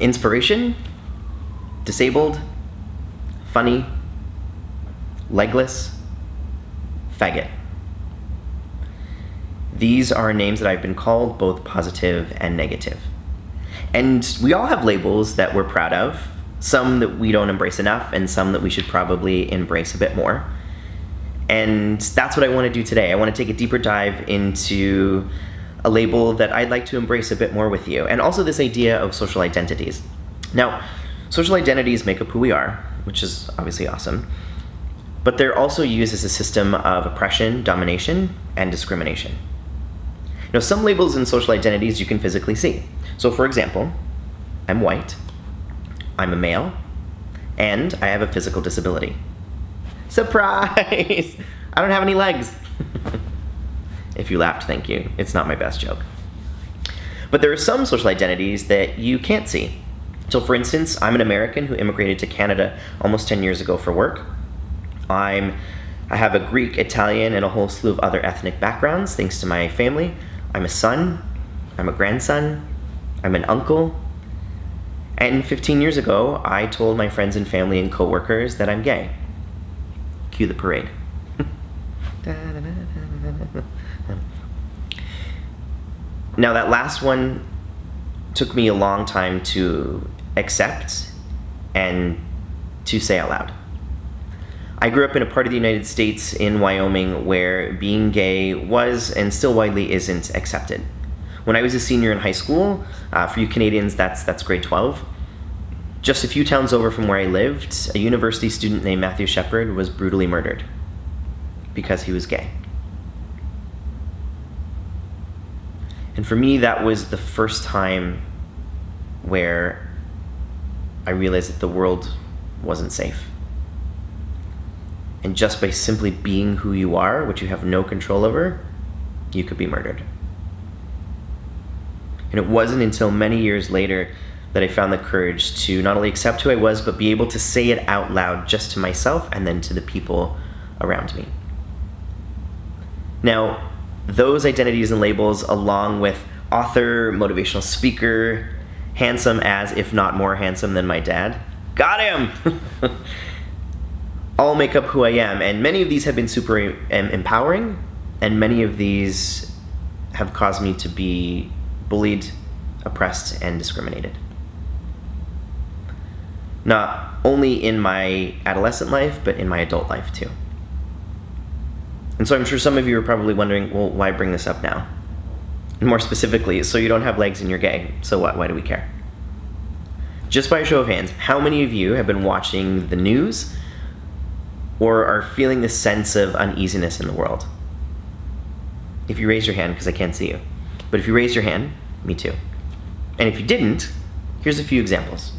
Inspiration, disabled, funny, legless, faggot. These are names that I've been called, both positive and negative. And we all have labels that we're proud of, some that we don't embrace enough, and some that we should probably embrace a bit more. And that's what I want to do today. I want to take a deeper dive into a label that I'd like to embrace a bit more with you, and also this idea of social identities. Now, social identities make up who we are, which is obviously awesome, but they're also used as a system of oppression, domination, and discrimination. Now, some labels and social identities you can physically see. So for example, I'm white, I'm a male, and I have a physical disability. Surprise! I don't have any legs. If you laughed, thank you. It's not my best joke. But there are some social identities that you can't see. So for instance, I'm an American who immigrated to Canada almost 10 years ago for work. I have a Greek, Italian, and a whole slew of other ethnic backgrounds thanks to my family. I'm a son, I'm a grandson, I'm an uncle. And 15 years ago, I told my friends and family and coworkers that I'm gay. Cue the parade. Now that last one took me a long time to accept and to say out loud. I grew up in a part of the United States in Wyoming where being gay was and still widely isn't accepted. When I was a senior in high school, for you Canadians, that's grade 12, just a few towns over from where I lived, a university student named Matthew Shepard was brutally murdered because he was gay. And for me, that was the first time where I realized that the world wasn't safe. And just by simply being who you are, which you have no control over, you could be murdered. And it wasn't until many years later that I found the courage to not only accept who I was, but be able to say it out loud just to myself and then to the people around me. Now, those identities and labels, along with author, motivational speaker, handsome as, if not more handsome than my dad, got him! All make up who I am, and many of these have been super empowering, and many of these have caused me to be bullied, oppressed, and discriminated. Not only in my adolescent life, but in my adult life too. And so I'm sure some of you are probably wondering, well, why bring this up now? And more specifically, so you don't have legs and you're gay, so what? Why do we care? Just by a show of hands, how many of you have been watching the news or are feeling this sense of uneasiness in the world? If you raise your hand, because I can't see you, but if you raise your hand, me too. And if you didn't, here's a few examples.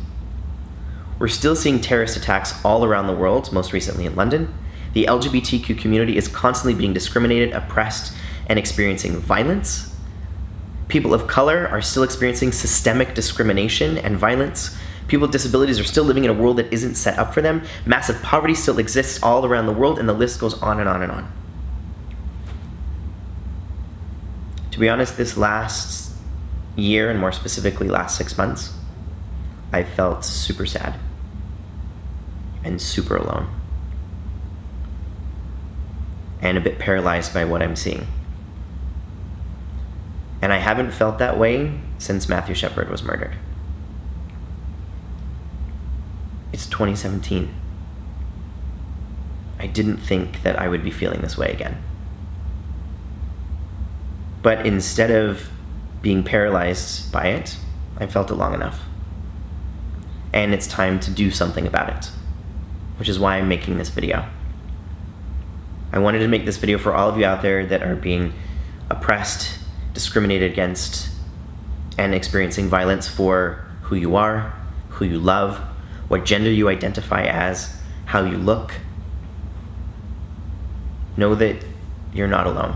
We're still seeing terrorist attacks all around the world, most recently in London. The LGBTQ community is constantly being discriminated, oppressed, and experiencing violence. People of color are still experiencing systemic discrimination and violence. People with disabilities are still living in a world that isn't set up for them. Massive poverty still exists all around the world, and the list goes on and on and on. To be honest, this last year, and more specifically last 6 months, I felt super sad and super alone and a bit paralyzed by what I'm seeing. And I haven't felt that way since Matthew Shepard was murdered. It's 2017. I didn't think that I would be feeling this way again. But instead of being paralyzed by it, I felt it long enough. And it's time to do something about it, which is why I'm making this video. I wanted to make this video for all of you out there that are being oppressed, discriminated against, and experiencing violence for who you are, who you love, what gender you identify as, how you look. Know that you're not alone,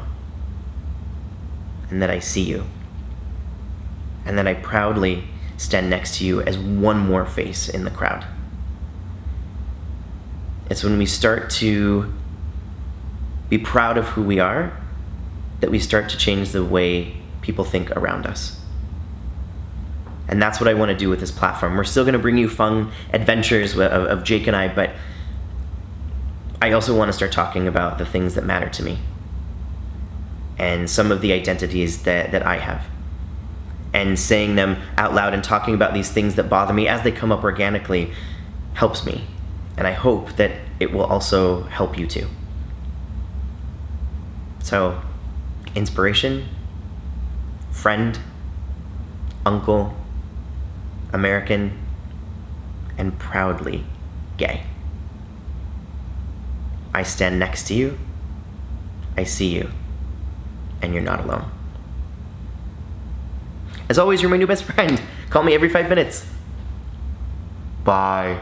and that I see you, and that I proudly stand next to you as one more face in the crowd. It's when we start to be proud of who we are that we start to change the way people think around us. And that's what I want to do with this platform. We're still going to bring you fun adventures of Jake and I, but I also want to start talking about the things that matter to me and some of the identities that I have. And saying them out loud and talking about these things that bother me as they come up organically helps me. And I hope that it will also help you too. So, inspiration, friend, uncle, American, and proudly gay. I stand next to you, I see you, and you're not alone. As always, you're my new best friend. Call me every 5 minutes. Bye.